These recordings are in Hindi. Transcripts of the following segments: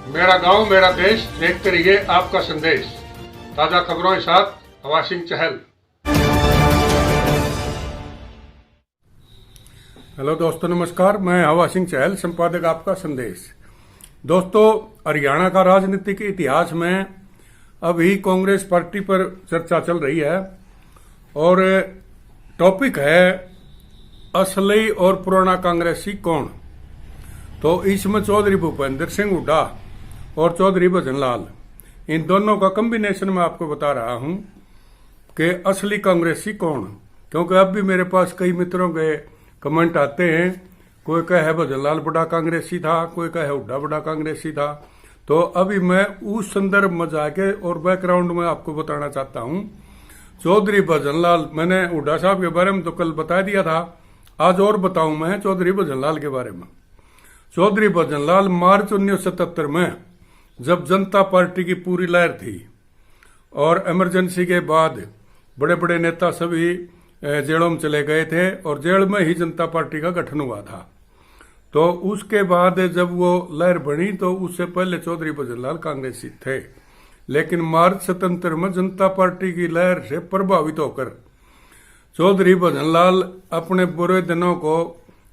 मेरा गांव मेरा देश देखते रहिए आपका संदेश। ताजा खबरों के साथ हवा सिंह चहल। हेलो दोस्तों, नमस्कार। मैं हवा सिंह चहल, संपादक आपका संदेश। दोस्तों, हरियाणा का राजनीतिक इतिहास में अभी कांग्रेस पार्टी पर चर्चा चल रही है और टॉपिक है असली और पुराना कांग्रेसी कौन। तो इसमें चौधरी भूपेंद्र सिंह हुड्डा और चौधरी भजनलाल, इन दोनों का कॉम्बिनेशन में आपको बता रहा हूं कि असली कांग्रेसी कौन। क्योंकि अब भी मेरे पास कई मित्रों के कमेंट आते हैं, कोई कहे भजनलाल बड़ा कांग्रेसी था, कोई कहे हुड्डा बड़ा कांग्रेसी था। तो अभी मैं उस संदर्भ में जाके और बैकग्राउंड में आपको बताना चाहता हूं। चौधरी भजनलाल, मैंने हुड्डा साहब के बारे में तो कल बता दिया था, आज और बताऊं मैं चौधरी भजनलाल के बारे में। चौधरी भजनलाल मार्च 1977 में, जब जनता पार्टी की पूरी लहर थी और इमरजेंसी के बाद बड़े बड़े नेता सभी जेलों में चले गए थे और जेल में ही जनता पार्टी का गठन हुआ था। तो उसके बाद जब वो लहर बनी तो उससे पहले चौधरी भजनलाल कांग्रेसी थे। लेकिन मार्च 77 में जनता पार्टी की लहर से प्रभावित होकर चौधरी भजनलाल अपने बुरे दिनों को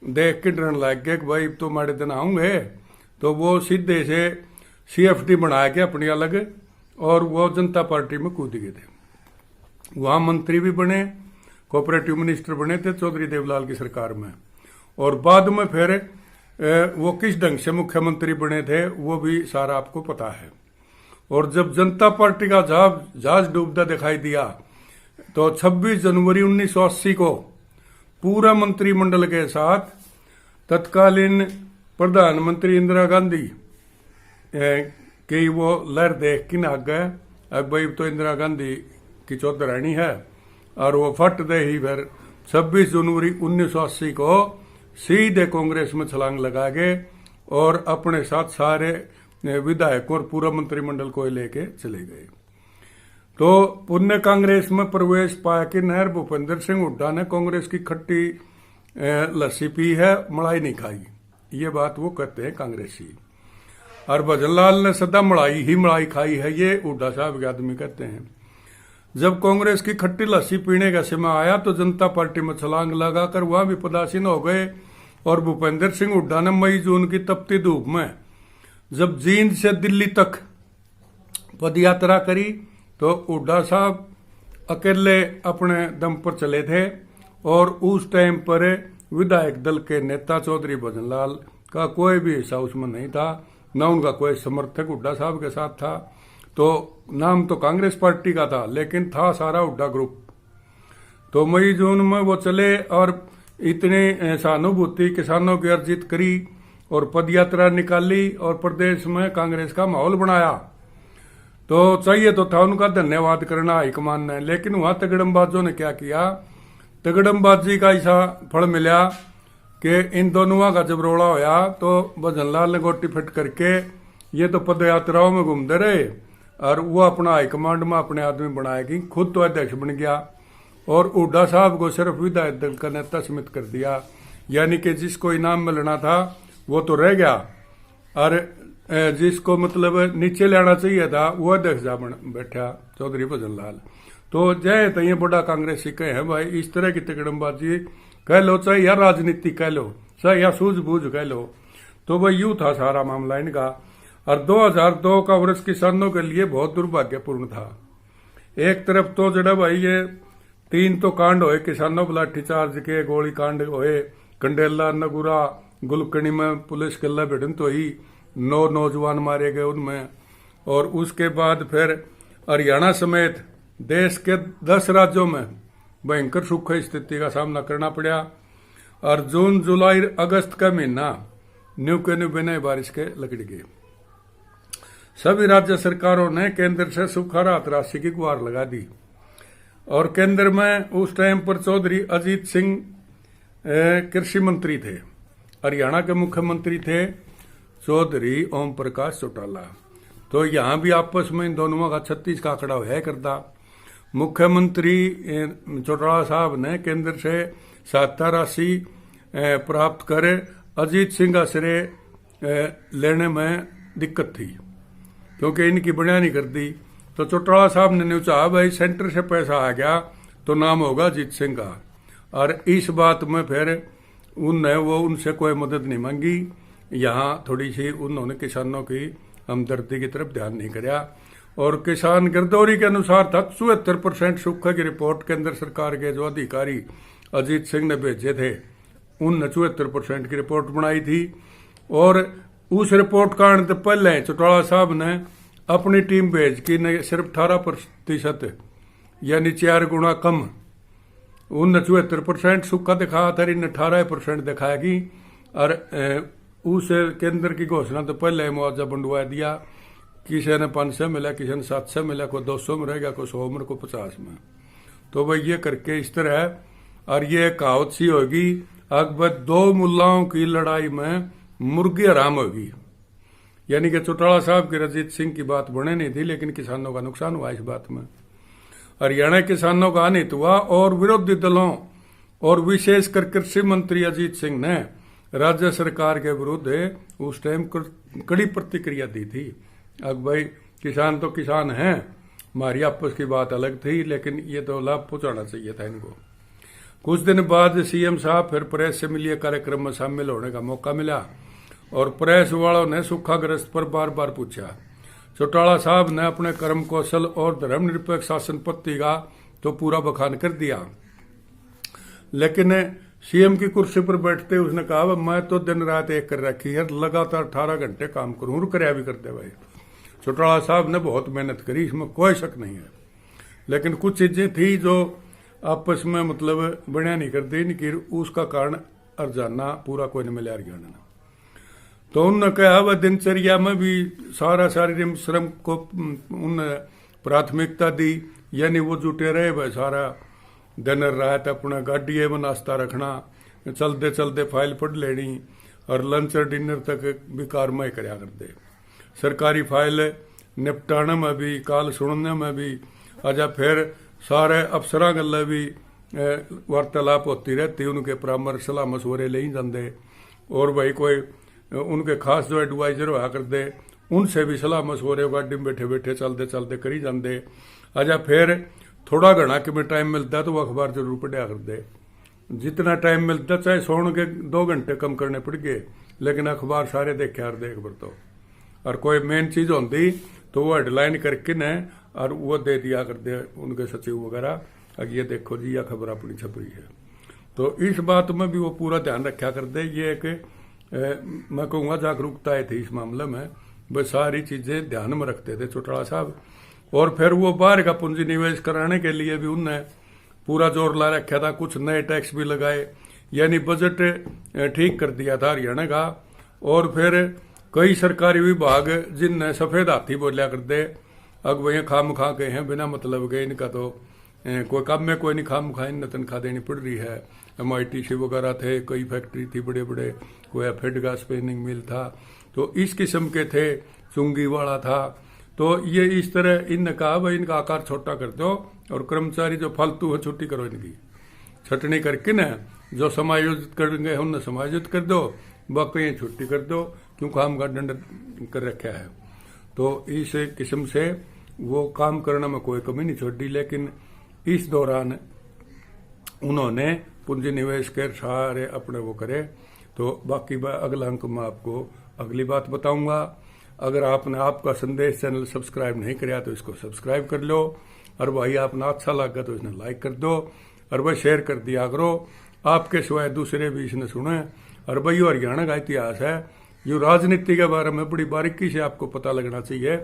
देख के डरने लग गए कि भाई तो माड़े दिन आऊंगे। तो वो सीधे से CFD बना के अपनी अलग और वो जनता पार्टी में कूद गए थे। वहां मंत्री भी बने, कोऑपरेटिव मिनिस्टर बने थे चौधरी देवलाल की सरकार में। और बाद में फिर वो किस ढंग से मुख्यमंत्री बने थे वो भी सारा आपको पता है। और जब जनता पार्टी का जहाज डूबता दिखाई दिया तो 26 जनवरी 1980 को पूरा मंत्रिमंडल के साथ तत्कालीन प्रधानमंत्री इंदिरा गांधी की वो लहर देख के ना गए, अब भाई तो इंदिरा गांधी की चौधरानी है। और वो फट दे ही फिर 26 जनवरी 1980 को सीधे कांग्रेस में छलांग लगा गए और अपने साथ सारे विधायकों और पूरा मंत्रिमंडल को लेके चले गए। तो पुण्य कांग्रेस में प्रवेश पाया कि नहर भूपेंद्र सिंह हुड्डा ने कांग्रेस की खट्टी लस्सी पी है, मलाई नहीं खाई, ये बात वो कहते हैं कांग्रेसी। और भजनलाल ने सदा मलाई खाई है, ये हुड्डा साहब के आदमी कहते हैं। जब कांग्रेस की खट्टी लस्सी पीने का समय आया तो जनता पार्टी में छलांग लगाकर वहां भी पदासीन हो गए। और भूपेंद्र सिंह हुड्डा ने मई जून की तपती धूप में जब जींद से दिल्ली तक पदयात्रा करी तो हुड्डा साहब अकेले अपने दम पर चले थे। और उस टाइम पर विधायक दल के नेता चौधरी भजनलाल का कोई भी हिस्सा उसमें नहीं था, न उनका कोई समर्थक हुड्डा साहब के साथ था। तो नाम तो कांग्रेस पार्टी का था लेकिन था सारा हुड्डा ग्रुप। तो मई जून में वो चले और इतनी सहानुभूति किसानों की अर्जित करी और पदयात्रा निकाली और प्रदेश में कांग्रेस का माहौल बनाया। तो चाहिए तो था उनका धन्यवाद करना हाईकमान ने, लेकिन वहां तगड़मबाजों ने क्या किया, तगड़मबाजी का ऐसा फल मिला कि इन दोनों का जब रोड़ा होया तो भजनलाल ने गोटी फिट करके ये तो पदयात्राओं में घूमते रहे और वो अपना हाईकमांड में अपने आदमी बनाया कि खुद तो अध्यक्ष बन गया और हुड्डा साहब को सिर्फ विधायक दल का नेता समित कर दिया। यानी कि जिसको इनाम मिलना था वो तो रह गया और जिसको मतलब नीचे लेना चाहिए था वो अध्यक्ष जा बैठा चौधरी भजनलाल। तो जय तय बड़ा कांग्रेसी कहे हैं भाई, इस तरह की तकड़मबाजी कह लो, चाहे या राजनीति कह लो, चाहे या सूझबूझ कह लो। तो भाई यूं था सारा मामला इनका। और 2002 का वर्ष किसानों के लिए बहुत दुर्भाग्यपूर्ण था। एक तरफ तो जड़ा भाई ये 3 तो कांड हुए किसानों पर लाठीचार्ज के, गोली कांड हुए, कंडेला नगुरा गुलकणी में पुलिस कल्ला भिड़ंत हुई, 9 नौजवान मारे गए उनमें। और उसके बाद फिर हरियाणा समेत देश के 10 राज्यों में भयंकर सूखी स्थिति का सामना करना पड़ा। और जून जुलाई अगस्त का महीना न्यू के न्यू बिना बारिश के लकड़ गए। सभी राज्य सरकारों ने केंद्र से सूखा राहत राशि की गुहार लगा दी। और केंद्र में उस टाइम पर चौधरी अजीत सिंह कृषि मंत्री थे, हरियाणा के मुख्यमंत्री थे चौधरी ओम प्रकाश चौटाला। तो यहां भी आपस में इन दोनों का 36 का आंकड़ा है करता। मुख्यमंत्री चौटाला साहब ने केंद्र से सहायता राशि प्राप्त कर अजीत सिंह का श्रेय लेने में दिक्कत थी, क्योंकि इनकी बुनियाद नहीं कर दी। तो चौटाला साहब ने न्यू चाहा भाई सेंटर से पैसा आ गया तो नाम होगा अजीत सिंह का, और इस बात में फिर उनसे कोई मदद नहीं मांगी। यहाँ थोड़ी सी उन्होंने किसानों की हमदर्दी की तरफ ध्यान नहीं कराया, और किसान गिरदौरी के अनुसार था 74% सूखे की रिपोर्ट केंद्र सरकार के जो अधिकारी अजीत सिंह ने भेजे थे, उन 74% की रिपोर्ट बनाई थी। और उस रिपोर्ट का आने से पहले चौटाला साहब ने अपनी टीम भेज के ने सिर्फ 18% यानी 4 गुना कम, उन 74% सूखा दिखाया था, इन 18% दिखाएगी। और उस केंद्र की घोषणा तो पहले मुआवजा बंटवा दिया, किसी ने 500 मिला, किसी ने 700 मिला, कोई 200 में रहेगा, कोई 100 में, कोई 50 में। तो भाई ये करके इस तरह, और ये कहावत सी होगी अकबर 2 मुल्लाओं की लड़ाई में मुर्गी हराम होगी, यानी कि चौटाला साहब की अजीत सिंह की बात बने नहीं थी, लेकिन किसानों का नुकसान हुआ इस बात में। हरियाणा किसानों का अनित हुआ, और विरोधी दलों और विशेषकर कृषि मंत्री अजीत सिंह ने राज्य सरकार के विरुद्ध उस टाइम कड़ी प्रतिक्रिया दी थी। अब भाई किसान तो किसान हैं, हमारी आपस की बात अलग थी, लेकिन ये तो लाभ पहुंचाना चाहिए था इनको। कुछ दिन बाद सीएम साहब फिर प्रेस से मिलिए कार्यक्रम में शामिल होने का मौका मिला, और प्रेस वालों ने सूखाग्रस्त पर बार बार पूछा। चौटाला साहब ने अपने कर्म कौशल और धर्मनिरपेक्ष शासन पद्धति का तो पूरा बखान कर दिया, लेकिन सीएम की कुर्सी पर बैठते उसने कहा मैं तो दिन रात एक कर रखी है, लगातार 18 घंटे काम करूं, रुकरिया भी करते भाई। चौटाला साहब ने बहुत मेहनत करी, इसमें कोई शक नहीं है, लेकिन कुछ चीजें थी जो आपस में मतलब बढ़िया नहीं कर दी, कि उसका कारण अर्जाना पूरा कोई नहीं मिला हरियाणा। तो उन्होंने कहा वह दिनचर्या में भी सारा शारीरिक श्रम को उन प्राथमिकता दी, यानी वो जुटे रहे भाई सारा दिन रात अपना गाड़िए में नाश्ता रखना, चलते चलते फाइल पढ़ लेनी, और लंच और डिनर तक भी कारवाई कराया करते। सरकारी फाइल निपटाने में भी, काल सुनने में भी, अच्छा फिर सारे अफसरां गल्ला भी वार्तालाप होती रहती, उनके परामर्श सलाह मशवरे ले ही जाते, और भाई कोई उनके खास जो एडवाइजर हुआ करते उनसे भी सलाह मशवरे गाड़ी में बैठे बैठे चलते चलते करी जाते। अच्छा फिर थोड़ा घना कि में टाइम मिलता है तो वो अखबार जरूर पढ़ा करते, जितना टाइम मिलता चाहे सोने के 2 घंटे कम करने पड़ गए, लेकिन अखबार सारे देखे यार देख बर तो। और कोई मेन चीज होती तो वो हेडलाइन करके न और वो दे दिया करते उनके सचिव वगैरह, अब ये देखो जी यह खबर अपनी छप रही है। तो इस बात में भी वो पूरा ध्यान रखा करते। ये एक मैं कहूँगा जागरूकता थी इस मामले में, वो सारी चीजें ध्यान में रखते थे चौटाला साहब। और फिर वो बाहर का पूंजी निवेश कराने के लिए भी उनने पूरा जोर ला रखा था, कुछ नए टैक्स भी लगाए, यानी बजट ठीक कर दिया था हरियाणा का। और फिर कई सरकारी विभाग जिनने सफेद हाथी बोलिया करते, अब वही खाम खा गए हैं बिना मतलब के, इनका तो कोई काम में कोई नहीं, खाम खा इन तनख्वाह देनी पड़ रही है। MITC वगैरह थे, कई फैक्ट्री थी बड़े बड़े, कोई एफेड का स्पिनिंग मिल था, तो इस किस्म के थे, चुंगी वाला था। तो ये इस तरह इनने कहा भाई इनका आकार छोटा कर दो, और कर्मचारी जो फालतू है छुट्टी करो, इनकी छटनी करके न जो समायोजित करेंगे उन्हें समायोजित कर दो, बाकी छुट्टी कर दो, क्यों काम का दंड कर रखा है। तो इस किस्म से वो काम करने में कोई कमी नहीं छोड़ी। लेकिन इस दौरान उन्होंने पूंजी निवेश कर सारे अपने वो करे। तो बाकी अगला अंक में आपको अगली बात बताऊंगा। अगर आपने आपका संदेश चैनल सब्सक्राइब नहीं कराया तो इसको सब्सक्राइब कर लो, और भाई आपने अच्छा लगा तो इसने लाइक कर दो, और भाई शेयर कर दिया करो, आपके सिवाय दूसरे भी इसने सुने। और भाई यो हरियाणा का इतिहास है, यो राजनीति के बारे में बड़ी बारीकी से आपको पता लगना चाहिए,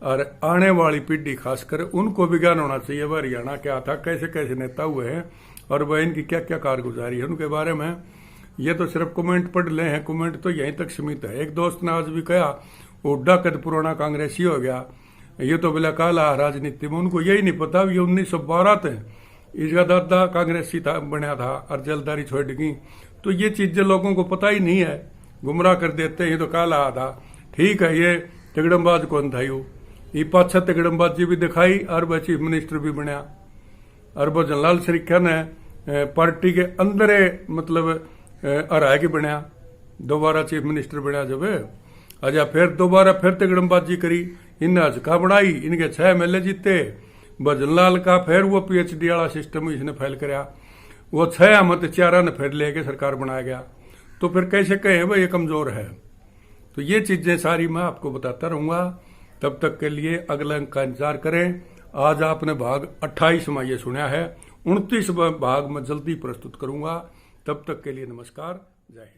और आने वाली पीढ़ी खासकर उनको भी ज्ञान होना चाहिए वह हरियाणा क्या था, कैसे कैसे नेता हुए हैं, और वह इनकी क्या क्या कारगुजारी है उनके बारे में। ये तो सिर्फ कमेंट पढ़ ले हैं, कमेंट तो यहीं तक सीमित है। एक दोस्त ने आज भी कहा हुड्डा कद पुराना कांग्रेसी हो गया, ये तो बिला काला राजनीति में, उनको यही नहीं पता ये 1912 थे, इसका दादा कांग्रेसी था बना था और जलदारी छोड़ गई। तो ये चीजें लोगों को पता ही नहीं है, गुमराह कर देते हैं। ये तो काला था, ठीक है, ये तिगड़मबाज कौन था, ये पाछा तिगड़मबाजी भी दिखाई, और वह चीफ मिनिस्टर भी बनया, और वो जनरल शरीखा ने पार्टी के अंदर मतलब हराया की बनया, दोबारा चीफ मिनिस्टर बनया जब, अजा फिर दोबारा फिर तिगड़मबाजी करी, इन्हें हजका बनाई, इनके 6 MLA जीते। भजनलाल का फिर वो PhD वाला सिस्टम इसने फैल कराया, वो 6 मत 4 ने फिर लेके सरकार बनाया गया। तो फिर कैसे कहें भाई ये कमजोर है। तो ये चीजें सारी मैं आपको बताता रहूंगा। तब तक के लिए अगले अंक का इंतजार करें। आज आपने भाग 28 में ये सुना है, 29 भाग में जल्दी प्रस्तुत करूंगा। तब तक के लिए नमस्कार, जय हिंद।